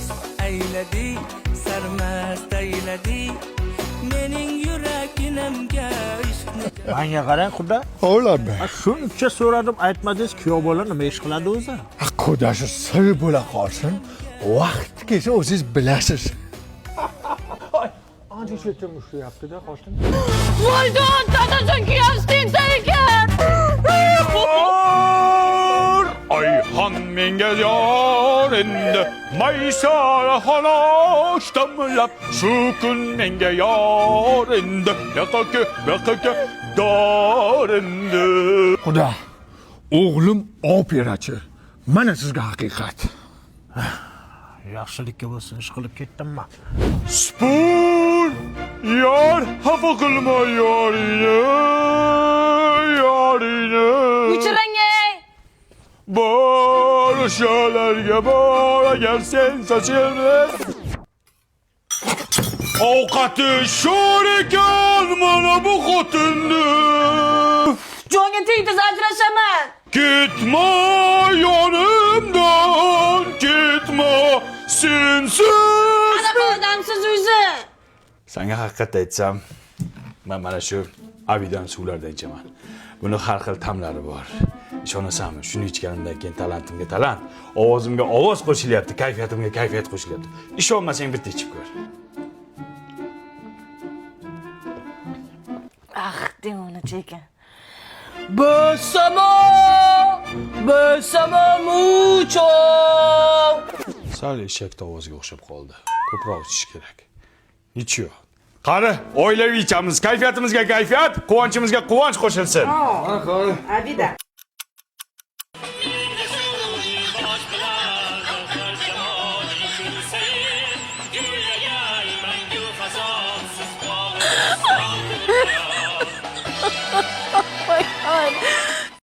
mast ayladi, sarmast ayladi. Mening yuraginimga ishqni. Menga qarang, xudo. Oğlum be. Shuncha so'radim, aytmadingiz, kuyov bola nima ish qiladi o'zi? Xudosi sir bo'la qolsin. Vaqt kelsa o'zingiz bilasiz. Ancha ishlatib ushlayapti-da, xotin. Voydon, dadajon kuyavsin ekan. Ayhan menga yor endi Maysara xonosh damlab shu kun menga yor endi yoqqa dor endi. Xudo, o'g'lim operachi. Mana sizga haqiqat. Yaxshilikka bo'lsin, ish qilib ketdimmi? Spur yor xafa qilma yorini Uchirang ey. bor o'shalarga bor agar sen sochilma ovqati sho'r ekan mana bu xotinni Jonga tegdi, ajrashaman. ketma yonimdan ketma sensiz Qanaqa odamsiz o'zi? Sanga haqiqat aytsam, men mana shu avidan suvlardan ichaman. Buni har xil ta'mlari bor. Ishonasanmi? Shuni ichganimdan keyin talantimga talant, ovozimga ovoz qo'shilyapti, kayfiyatimga kayfiyat qo'shilyapti. Ishonmasang bitta ichib ko'r. Ah, devona ekan. Besamo mucho. Sal eshak tovoziga o'xshab qoldi. Ko'proq ichish kerak. Ichiyo. Qani, oilaviy ichamiz, kayfiyatimizga kayfiyat, quvonchimizga quvonch qo'shilsin. Avida.